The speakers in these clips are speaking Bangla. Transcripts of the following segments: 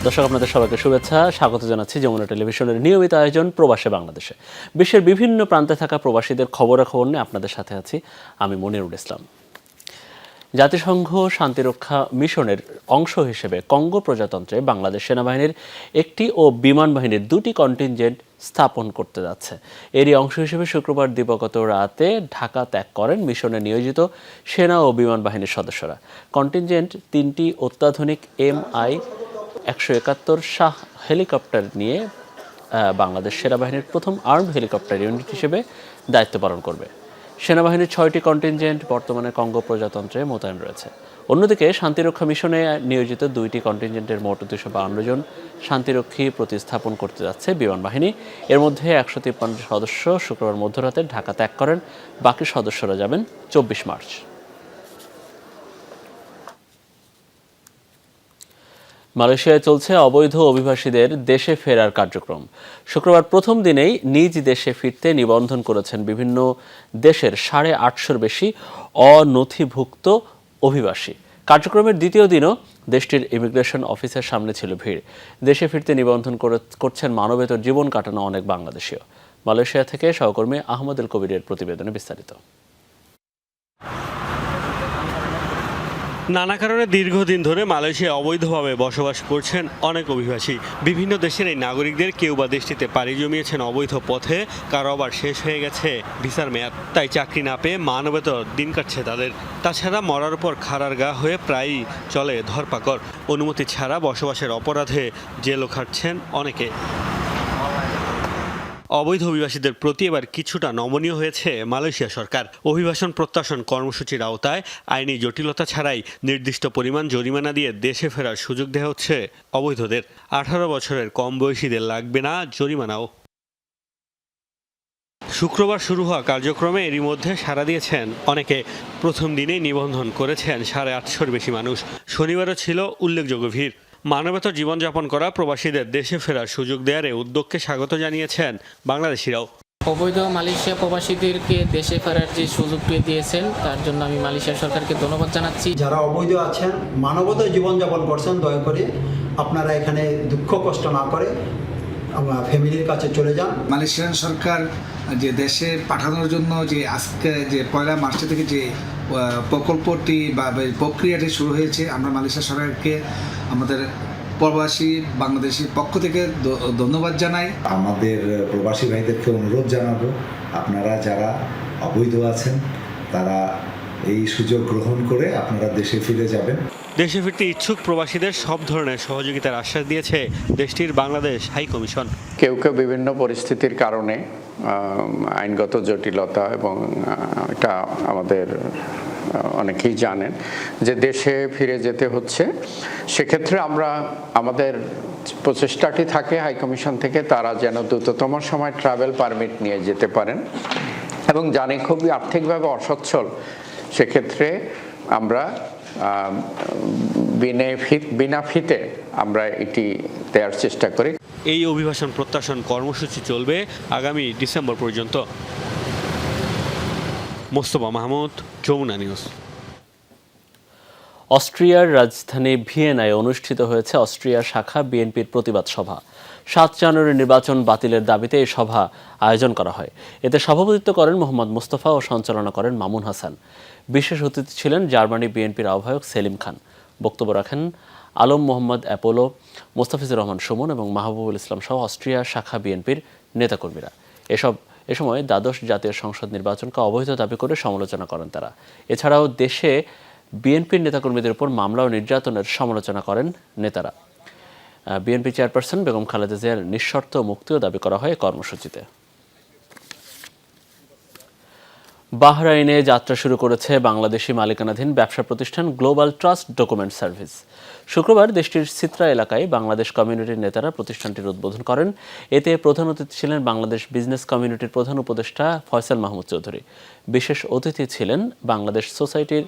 দর্শক আপনাদের সবাইকে শুভেচ্ছা, স্বাগত জানাচ্ছি যমুনা টেলিভিশনের নিয়মিত আয়োজন প্রবাসে বাংলাদেশে। বিশ্বের বিভিন্ন প্রান্তে থাকা প্রবাসীদের খবরাখবর নিয়ে আপনাদের সাথে আছি আমি মনিরুল ইসলাম। জাতিসংঘ শান্তিরক্ষা মিশনের অংশ হিসেবে কঙ্গো প্রজাতন্ত্রে বাংলাদেশ সেনাবাহিনীর একটি ও বিমান বাহিনীর দুটি কন্টিনজেন্ট স্থাপন করতে যাচ্ছে। এরই অংশ হিসেবে শুক্রবার দিবাগত রাতে ঢাকা ত্যাগ করেন মিশনে নিয়োজিত সেনা ও বিমান বাহিনীর সদস্যরা। কন্টিনজেন্ট তিনটি অত্যাধুনিক MI-171 শাহ হেলিকপ্টার নিয়ে বাংলাদেশ সেনাবাহিনীর প্রথম আর্মড হেলিকপ্টার ইউনিট হিসেবে দায়িত্ব পালন করবে। সেনাবাহিনীর 6টি কন্টিনজেন্ট বর্তমানে কঙ্গো প্রজাতন্ত্রে মোতায়েন রয়েছে। অন্যদিকে শান্তিরক্ষা মিশনে নিয়োজিত দুইটি কন্টিনজেন্টের মোট 252 জন শান্তিরক্ষী প্রতিস্থাপন করতে যাচ্ছে বিমান বাহিনী। এর মধ্যে 153 সদস্য শুক্রবার মধ্যরাতে ঢাকা ত্যাগ করেন, বাকি সদস্যরা যাবেন 24 মার্চ। মালয়েশিয়ায় চলছে অবৈধ অভিবাসীদের দেশে ফেরার কার্যক্রম। শুক্রবার প্রথম দিনেই নিজ দেশে ফিরতে নিবন্ধন করেছেন বিভিন্ন দেশের 850-র বেশি অনথিভুক্ত অভিবাসী। কার্যক্রমের দ্বিতীয় দিনও দেশটির ইমিগ্রেশন অফিসের সামনে ছিল ভিড়। দেশে ফিরতে নিবন্ধন করছেন মানবেতর জীবন কাটানো অনেক বাংলাদেশীয়। মালয়েশিয়া থেকে সহকর্মী আহমদুল কবিরের প্রতিবেদনে বিস্তারিত। নানা কারণে দীর্ঘদিন ধরে মালয়েশিয়ায় অবৈধভাবে বসবাস করছেন অনেক অভিবাসী। বিভিন্ন দেশের এই নাগরিকদের কেউ বা দেশটিতে পাড়ি জমিয়েছেন অবৈধ পথে, কারো আবার শেষ হয়ে গেছে ভিসার মেয়াদ, তাই চাকরি না পেয়ে মানবেতর দিন কাটছে তাদের। তাছাড়া মরার উপর খাড়ার গা হয়ে প্রায়ই চলে ধরপাকড়। অনুমতি ছাড়া বসবাসের অপরাধে জেলও খাটছেন অনেকে। অবৈধ অভিবাসীদের প্রতি এবার কিছুটা নমনীয় হয়েছে মালয়েশিয়া সরকার। অভিবাসন প্রত্যাশন কর্মসূচির আওতায় আইনি জটিলতা ছাড়াই নির্দিষ্ট পরিমাণ জরিমানা দিয়ে দেশে ফেরার সুযোগ দেওয়া হচ্ছে অবৈধদের। 18 বছরের কম বয়সীদের লাগবে না জরিমানাও। শুক্রবার শুরু হওয়া কার্যক্রমে এরই মধ্যে সাড়া দিয়েছেন অনেকে। প্রথম দিনেই নিবন্ধন করেছেন 850-র বেশি মানুষ। শনিবারও ছিল উল্লেখযোগ্য ভিড়। মানবেতর জীবনযাপন করা প্রবাসীদের দেশে ফেরার সুযোগ দেওয়ার এই উদ্যোগকে স্বাগত জানিয়েছেন বাংলাদেশিরাও। অবৈধ মালয়েশিয়া প্রবাসীদেরকে দেশে ফেরার যে সুযোগটি দিয়েছেন তার জন্য আমি মালয়েশিয়া সরকারকে ধন্যবাদ জানাচ্ছি। যারা অবৈধ আছেন, মানবতার জীবনযাপন করছেন, দয়া করে আপনারা এখানে দুঃখ কষ্ট না করে ফ্যামিলির কাছে চলে যান। মালয়েশিয়ান সরকার যে দেশে পাঠানোর জন্য যে আজকে যে 1 মার্চ থেকে যে প্রকল্পটি বা প্রক্রিয়াটি শুরু হয়েছে, আমরা মালয়েশিয়া সরকারকে আমাদের প্রবাসী বাংলাদেশের পক্ষ থেকে ধন্যবাদ জানাই। আমাদের প্রবাসী ভাইদেরকে অনুরোধ জানাবো, আপনারা যারা অবৈধ আছেন তারা এই সুযোগ গ্রহণ করে আপনারা দেশে ফিরে যাবেন। দেশে ফিরতে ইচ্ছুক প্রবাসীদের সব ধরনের সহযোগিতার আশ্বাস দিয়েছে দেশটির বাংলাদেশ হাই কমিশন। কেউ কেউ বিভিন্ন পরিস্থিতির কারণে আইনগত জটিলতা এবং এটা আমাদের অনেকেই জানেন যে দেশে ফিরে যেতে হচ্ছে। সেক্ষেত্রে আমরা আমাদের প্রচেষ্টাটি থাকে হাই কমিশন থেকে তারা যেন দ্রুততম সময় ট্রাভেল পারমিট নিয়ে যেতে পারেন, এবং জানি খুবই আর্থিকভাবে অসচ্ছল, সেক্ষেত্রে আমরা বিনা ফিতে আমরা এটি দেওয়ার চেষ্টা করি। এই অভিবাসন প্রত্যাশন কর্মসূচি চলবে আগামী ডিসেম্বর পর্যন্ত। মোস্তফা মাহমুদ, যমুনা নিউজ। অস্ট্রিয়ার রাজধানী ভিয়েনায় অনুষ্ঠিত হয়েছে অস্ট্রিয়ার শাখা বিএনপির প্রতিবাদ সভা। 7 জানুয়ারি নির্বাচন বাতিলের দাবিতে এই সভা আয়োজন করা হয়। এতে সভাপতিত্ব করেন মোহাম্মদ মোস্তফা ও সঞ্চালনা করেন মামুন হাসান। বিশেষ অতিথি ছিলেন জার্মানি বিএনপির আহ্বায়ক সেলিম খান। বক্তব্য রাখেন আলম মোহাম্মদ অ্যাপোলো, মোস্তাফিজুর রহমান সুমন এবং মাহবুবুল ইসলাম সহ অস্ট্রিয়ার শাখা বিএনপির নেতাকর্মীরা। এ সময় দ্বাদশ জাতীয় সংসদ নির্বাচনকে অবৈধ দাবি করে সমালোচনা করেন তারা। এছাড়াও দেশে বিএনপির নেতাকর্মীদের উপর মামলা ও নির্যাতনের সমালোচনা করেন নেতারা। বিএনপি চেয়ারপারসন বেগম খালেদা জিয়ার নিঃশর্ত মুক্তিও দাবি করা হয় কর্মসূচিতে। বাহরাইনে যাত্রা শুরু করেছে বাংলাদেশি মালিকানাধীন ব্যবসা প্রতিষ্ঠান গ্লোবাল ট্রাস্ট ডকুমেন্ট সার্ভিস। শুক্রবার দেশটির সিত্রা এলাকায় বাংলাদেশ কমিউনিটির নেতারা প্রতিষ্ঠানটির উদ্বোধন করেন। এতে প্রধান অতিথি ছিলেন বাংলাদেশ বিজনেস কমিউনিটির প্রধান উপদেষ্টা ফয়সাল মাহমুদ চৌধুরী। বিশেষ অতিথি ছিলেন বাংলাদেশ সোসাইটির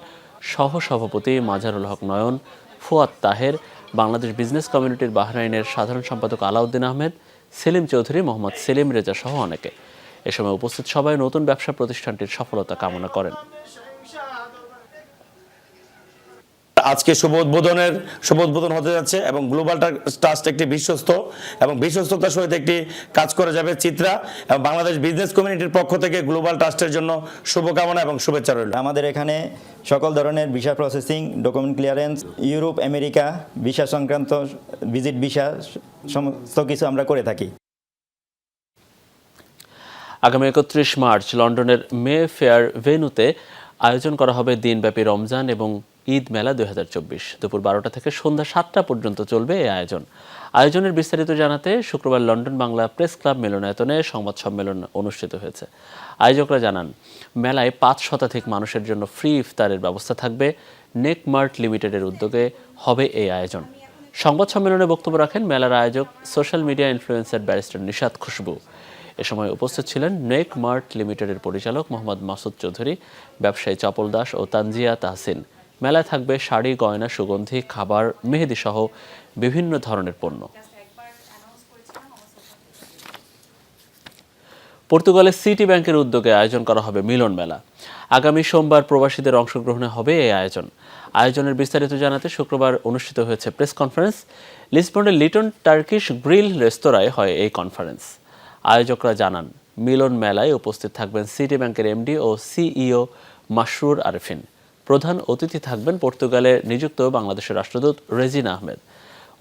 সহসভাপতি মাজারুল হক নয়ন, ফুয়াদ তাহের, বাংলাদেশ বিজনেস কমিউনিটির বাহরাইনের সাধারণ সম্পাদক আলাউদ্দিন আহমেদ, সেলিম চৌধুরী, মোহাম্মদ সেলিম রেজা সহ অনেকে। এ সময় উপস্থিত সবাই নতুন ব্যবসা প্রতিষ্ঠানটির সফলতা কামনা করেন। আজকে শুভ উদ্বোধন হতে যাচ্ছে এবং গ্লোবাল ট্রাস্ট একটি বিশ্বস্ত এবং বিশ্বস্ততার সহিত একটি কাজ করে যাবে চিত্রা, এবং বাংলাদেশ বিজনেস কমিউনিটির পক্ষ থেকে গ্লোবাল ট্রাস্টের জন্য শুভকামনা এবং শুভেচ্ছা রইল। আমাদের এখানে সকল ধরনের visa processing, document clearance, Europe, America visa সংক্রান্ত ভিজিট ভিসা সমস্ত কিছু আমরা করে থাকি। আগামী 31 মার্চ লন্ডনের মে ফেয়ার ভেন্যুতে আয়োজন করা হবে দিনব্যাপী রমজান এবং ঈদ মেলা 2024। দুপুর 12টা থেকে সন্ধ্যা 7টা পর্যন্ত চলবে এই আয়োজনের বিস্তারিত জানাতে শুক্রবার লন্ডন বাংলা প্রেস ক্লাব মিলনায়তনে সংবাদ সম্মেলন অনুষ্ঠিত হয়েছে। আয়োজকরা জানান, মেলায় 5 শতাধিক মানুষের জন্য ফ্রি ইফতারের ব্যবস্থা থাকবে। নেক মার্ট লিমিটেডের উদ্যোগে হবে এই আয়োজন। সংবাদ সম্মেলনে বক্তব্য রাখেন মেলার আয়োজক social media influencer barrister Nishat Khushbu. এ সময় উপস্থিত ছিলেন নেক মার্ট লিমিটেডের পরিচালক মোহাম্মদ মাসুদ চৌধুরী, ব্যবসায়ী চপল দাস ও তানজিয়া তাহসিন। মেলায় থাকবে শাড়ি, গয়না, সুগন্ধি, খাবার, মেহেদি সহ বিভিন্ন ধরনের পণ্য। পর্তুগালের সিটি ব্যাংকের উদ্যোগে আয়োজন করা হবে মিলন মেলা। আগামী সোমবার প্রবাসীদের অংশগ্রহণে হবে এই আয়োজনের বিস্তারিত জানাতে শুক্রবার অনুষ্ঠিত হয়েছে প্রেস কনফারেন্স। লিসবনের লিটন টার্কিশ গ্রিল রেস্তোরাঁয় হয় এই কনফারেন্স। আয়োজকরা জানান, মিলন মেলায় উপস্থিত থাকবেন সিটি ব্যাংকের এমডি ও সিইও মাসরুর আরেফিন। প্রধান অতিথি থাকবেন পর্তুগালে নিযুক্ত বাংলাদেশের রাষ্ট্রদূত রেজিনা আহমেদ।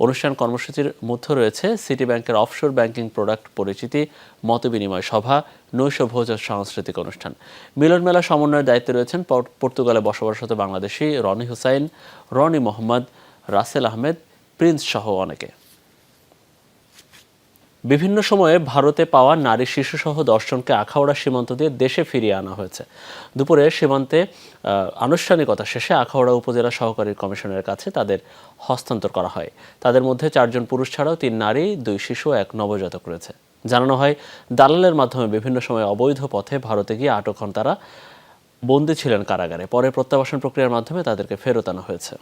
অনুষ্ঠান কর্মসূচির মধ্যে রয়েছে সিটি ব্যাংকের অফশোর ব্যাংকিং প্রোডাক্ট পরিচিতি, মতবিনিময় সভা, নৈশভোজ ও সাংস্কৃতিক অনুষ্ঠান। মিলন মেলা সমন্বয়ের দায়িত্বে রয়েছেন পর্তুগালে বসবাসরত বাংলাদেশি রনি হুসাইন, রনি মোহাম্মদ, রাসেল আহমেদ, প্রিন্স সহ অনেকে। বিভিন্ন সময়ে ভারতে পাওয়া নারী শিশুসহ 10 জনকে আখাউড়া সীমান্ত দিয়ে দেশে ফিরিয়ে আনা হয়েছে। দুপুরে সীমান্তে আনুষ্ঠানিকতা শেষে আখাউড়া উপজেলা সহকারী কমিশনের কাছে তাদের হস্তান্তর করা হয়। তাদের মধ্যে 4 জন পুরুষ ছাড়াও 3 নারী, 2 শিশু, 1 নবজাতক রয়েছে। জানানো হয়, দালালের মাধ্যমে বিভিন্ন সময় অবৈধ পথে ভারতে গিয়ে আটক হন তারা। বন্দী ছিলেন কারাগারে। পরে প্রত্যাবাসন প্রক্রিয়ার মাধ্যমে তাদেরকে ফেরত আনা হয়েছে।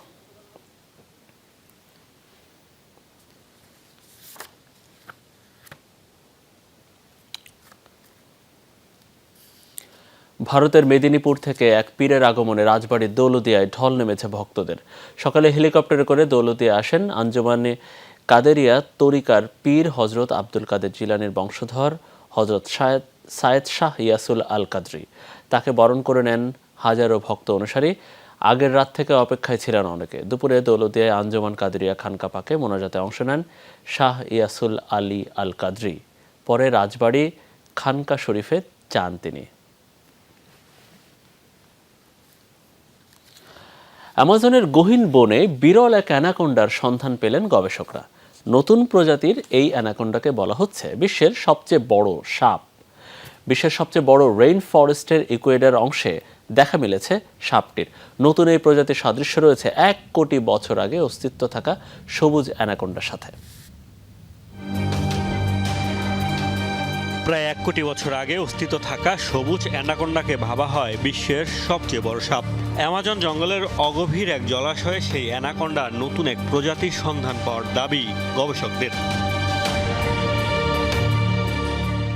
ভারতের মেদিনীপুর থেকে এক পীরের আগমনে রাজবাড়ির দৌলদিয়ায় ঢল নেমেছে ভক্তদের। সকালে হেলিকপ্টারে করে দৌলদিয়া আসেন আঞ্জুমানে কাদেরিয়া তরিকার পীর হজরত আব্দুল কাদের জিলানির বংশধর হজরত সায়েদ শাহ ইয়াসুল আল কাদরি। তাকে বরণ করে নেন হাজারো ভক্ত অনুসারী। আগের রাত থেকে অপেক্ষায় ছিলেন অনেকে। দুপুরে দৌলদিয়ায় আঞ্জুমান কাদেরিয়া খানকা পাকে মোনাজাতে অংশ নেন শাহ ইয়াসুল আলী আল কাদরি। পরে রাজবাড়ি খানকা শরীফে যান তিনি। অ্যামাজনের গহীন বনে বিরল এক অ্যানাকোন্ডার সন্ধান পেলেন গবেষকরা। নতুন প্রজাতির এই অ্যানাকোন্ডাকে বলা হচ্ছে বিশ্বের সবচেয়ে বড় সাপ। বিশ্বের সবচেয়ে বড় রেইন ফরেস্টের ইকুয়েডর অংশে দেখা মিলেছে সাপটির। নতুন এই প্রজাতির সাদৃশ্য রয়েছে 1 কোটি বছর আগে অস্তিত্ব থাকা সবুজ অ্যানাকোন্ডার সাথে। প্রায় 1 কোটি বছর আগে অস্তিত্ব থাকা সবুজ অ্যানাকোন্ডাকে ভাবা হয় বিশ্বের সবচেয়ে বড় সাপ। অ্যামাজন জঙ্গলের অগভীর এক জলাশয়ে সেই অ্যানাকোন্ডার নতুন এক প্রজাতির সন্ধান পাওয়ার দাবি গবেষকদের।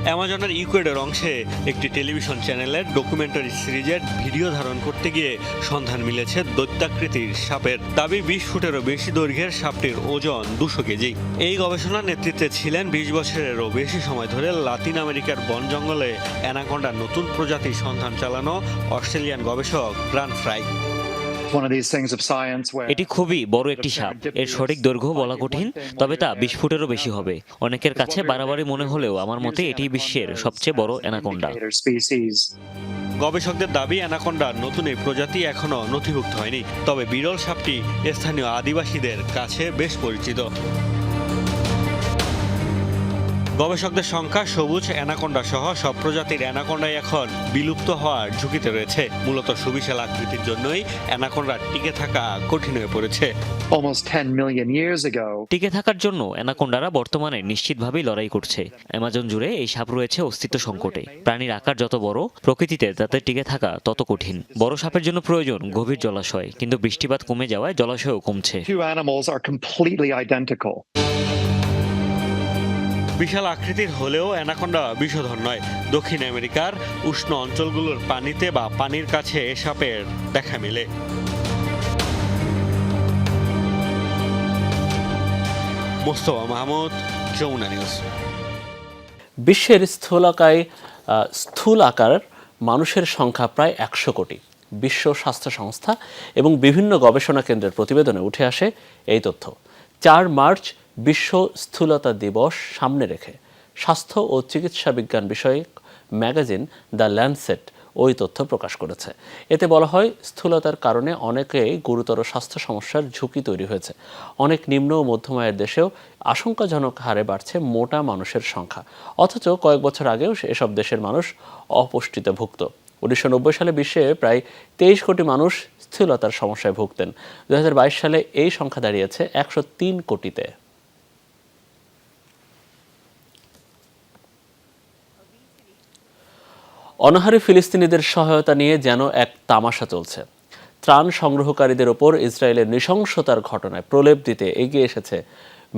অ্যামাজনের ইকুয়েডর অংশে একটি টেলিভিশন চ্যানেলের ডকুমেন্টারি সিরিজের ভিডিও ধারণ করতে গিয়ে সন্ধান মিলেছে দৈত্যাকৃতির সাপের। দাবি 20 ফুটেরও বেশি দৈর্ঘ্যের সাপটির ওজন 200 কেজি। এই গবেষণার নেতৃত্বে ছিলেন 20 বছরেরও বেশি সময় ধরে লাতিন আমেরিকার বন জঙ্গলে অ্যানাকোন্ডার নতুন প্রজাতির সন্ধান চালানো অস্ট্রেলিয়ান গবেষক ব্রান ফ্রাই। এটি খুবই বড় একটি সাপ। এর সঠিক দৈর্ঘ্য বলা কঠিন, তবে তা 20 ফুটেরও বেশি হবে। অনেকের কাছে বাড়াবাড়ি মনে হলেও আমার মতে এটি বিশ্বের সবচেয়ে বড় অ্যানাকোন্ডা। গবেষকদের দাবি, অ্যানাকোন্ডার নতুন এই প্রজাতি এখনো নথিভুক্ত হয়নি, তবে বিরল সাপটি স্থানীয় আদিবাসীদের কাছে বেশ পরিচিত। গবেষকদের সংখ্যা সবুজ অ্যানাকোন্ডা সহ সব প্রজাতির অ্যানাকোন্ডাই এখন বিলুপ্ত হওয়ার ঝুঁকিতে রয়েছে। মূলত সুবিশাল আকৃতির জন্যই অ্যানাকোন্ডার টিকে থাকা কঠিন হয়ে পড়েছে। টিকে থাকার জন্য অ্যানাকোন্ডারা বর্তমানে নিশ্চিতভাবেই লড়াই করছে। অ্যামাজন জুড়ে এই সাপ রয়েছে অস্তিত্ব সংকটে। প্রাণীর আকার যত বড়, প্রকৃতিতে তাদের টিকে থাকা তত কঠিন। বড় সাপের জন্য প্রয়োজন গভীর জলাশয়, কিন্তু বৃষ্টিপাত কমে যাওয়ায় জলাশয়ও কমছে। বিশাল আকৃতির হলেও অ্যানাকোন্ডা বিষধর নয়। দক্ষিণ আমেরিকার উষ্ণ অঞ্চলগুলোর পানিতে বা পানির কাছে এ সাপের দেখা মেলে। মোস্তফা মাহমুদ, যমুনা নিউজ। বিশ্বের স্থূল আকার মানুষের সংখ্যা প্রায় 100 কোটি। বিশ্ব স্বাস্থ্য সংস্থা এবং বিভিন্ন গবেষণা কেন্দ্রের প্রতিবেদনে উঠে আসে এই তথ্য। 4 মার্চ বিশ্ব স্থূলতা দিবস সামনে রেখে স্বাস্থ্য ও চিকিৎসা বিজ্ঞান বিষয়ক ম্যাগাজিন দ্য ল্যান্ডসেট ওই তথ্য প্রকাশ করেছে। এতে বলা হয়, স্থূলতার কারণে অনেকেই গুরুতর স্বাস্থ্য সমস্যার ঝুঁকি তৈরি হয়েছে। অনেক নিম্ন ও মধ্যম আয়ের দেশেও আশঙ্কাজনক হারে বাড়ছে মোটা মানুষের সংখ্যা। অথচ কয়েক বছর আগেও এসব দেশের মানুষ অপুষ্টিতে ভুগত। 1990 সালে বিশ্বে প্রায় 23 কোটি মানুষ স্থূলতার সমস্যায় ভুগতেন। 2022 সালে এই সংখ্যা দাঁড়িয়েছে 103 কোটিতে। অনাহারী ফিলিস্তিনিদের সহায়তা নিয়ে যেন এক তামাশা চলছে। ত্রাণ সংগ্রহকারীদের ওপর ইসরায়েলের নৃশংসতার ঘটনায় প্রলেপ দিতে এগিয়ে এসেছে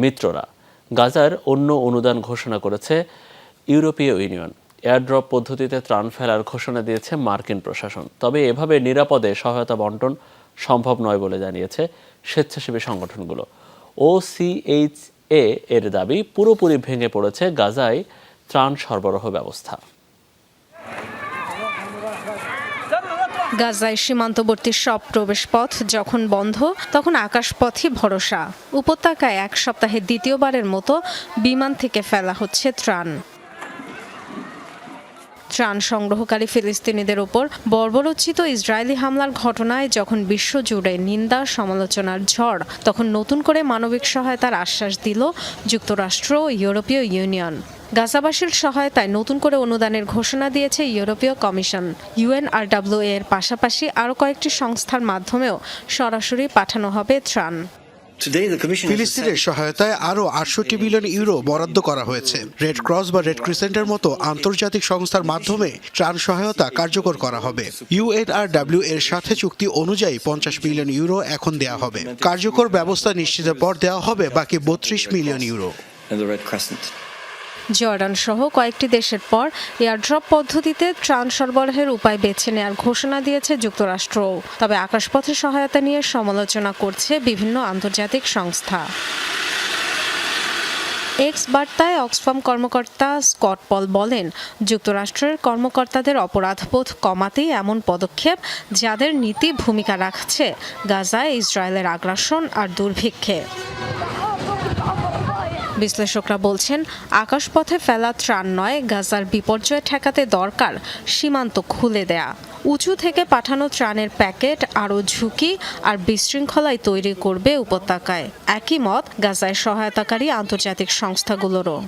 মিত্ররা। গাজার অন্য অনুদান ঘোষণা করেছে ইউরোপীয় ইউনিয়ন। এয়ারড্রপ পদ্ধতিতে ত্রাণ ফেলার ঘোষণা দিয়েছে মার্কিন প্রশাসন। তবে এভাবে নিরাপদে সহায়তা বণ্টন সম্ভব নয় বলে জানিয়েছে স্বেচ্ছাসেবী সংগঠনগুলো। OCHA এর দাবি, পুরোপুরি ভেঙে পড়েছে গাজায় ত্রাণ সরবরাহ ব্যবস্থা। গাজায় সীমান্তবর্তী সব প্রবেশপথ যখন বন্ধ, তখন আকাশপথই ভরসা। উপত্যকায় এক সপ্তাহে দ্বিতীয়বারের মতো বিমান থেকে ফেলা হচ্ছে ত্রাণ। ত্রাণ সংগ্রহকারী ফিলিস্তিনিদের ওপর বর্বরোচিত ইসরায়েলি হামলার ঘটনায় যখন বিশ্বজুড়ে নিন্দা সমালোচনার ঝড়, তখন নতুন করে মানবিক সহায়তার আশ্বাস দিল যুক্তরাষ্ট্র ও ইউরোপীয় ইউনিয়ন। গাজাবাসীর সহায়তায় নতুন করে অনুদানের ঘোষণা দিয়েছে ইউরোপীয় কমিশন। UNRWA এর পাশাপাশি আরও কয়েকটি সংস্থার মাধ্যমেও সরাসরি পাঠানো হবে ত্রাণ। ফিলিস্তিনের সহায়তায় আরও 68 বিলিয়ন ইউরো বরাদ্দ করা হয়েছে। রেড ক্রস বা রেড ক্রিসেন্টের মতো আন্তর্জাতিক সংস্থার মাধ্যমে ত্রাণ সহায়তা কার্যকর করা হবে। UNRWA এর সাথে চুক্তি অনুযায়ী 50 মিলিয়ন ইউরো এখন দেওয়া হবে। কার্যকর ব্যবস্থা নিশ্চিতের পর দেওয়া হবে বাকি 32 মিলিয়ন ইউরো। জর্ডান সহ কয়েকটি দেশের পর এয়ারড্রপ পদ্ধতিতে ত্রাণ সরবরাহের উপায় বেছে নেওয়ার ঘোষণা দিয়েছে যুক্তরাষ্ট্রও। তবে আকাশপথে সহায়তা নিয়ে সমালোচনা করছে বিভিন্ন আন্তর্জাতিক সংস্থা। এক্স বার্তায় অক্সফাম কর্মকর্তা স্কট পল বলেন, যুক্তরাষ্ট্রের কর্মকর্তাদের অপরাধবোধ কমাতেই এমন পদক্ষেপ, যাদের নীতি ভূমিকা রাখছে গাজায় ইসরায়েলের আগ্রাসন আর দুর্ভিক্ষে। বিশ্লেষকরা বলছেন, আকাশপথে ফেলা ত্রাণ নয়, গাজার বিপর্যয় ঠেকাতে দরকার সীমান্ত খুলে দেয়া। উঁচু থেকে পাঠানো ত্রাণের প্যাকেট আরও ঝুঁকি আর বিশৃঙ্খলাই তৈরি করবে উপত্যকায়। একই মত গাজায় সহায়তাকারী আন্তর্জাতিক সংস্থাগুলোরও।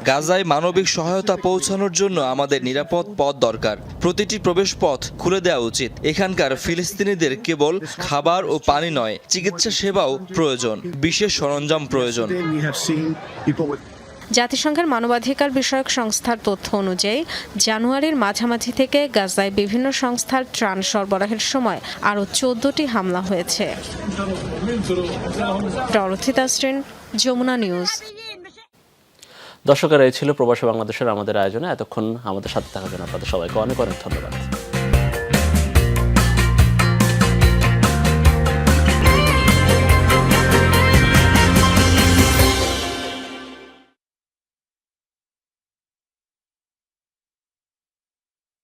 গাজায় মানবিক সহায়তা পৌঁছানোর জন্য আমাদের নিরাপদ পথ দরকার। প্রতিটি প্রবেশ পথ খুলে দেওয়া উচিত। এখানকার ফিলিস্তিনিদের কেবল খাবার ও পানি নয়, চিকিৎসা সেবাও প্রয়োজন, বিশেষ সরঞ্জাম প্রয়োজন। জাতিসংঘের মানবাধিকার বিষয়ক সংস্থার তথ্য অনুযায়ী জানুয়ারির মাঝামাঝি থেকে গাজায় বিভিন্ন সংস্থার ত্রাণ সরবরাহের সময় আরও 14টি হামলা হয়েছে। Dorothy Tasrin, Jamuna News. দর্শকেরা, এই ছিল প্রবাসী বাংলাদেশের আমাদের আয়োজনে। এতক্ষণ আমাদের সাথে থাকার জন্য আপনাদের সবাইকে অনেক অনেক ধন্যবাদ।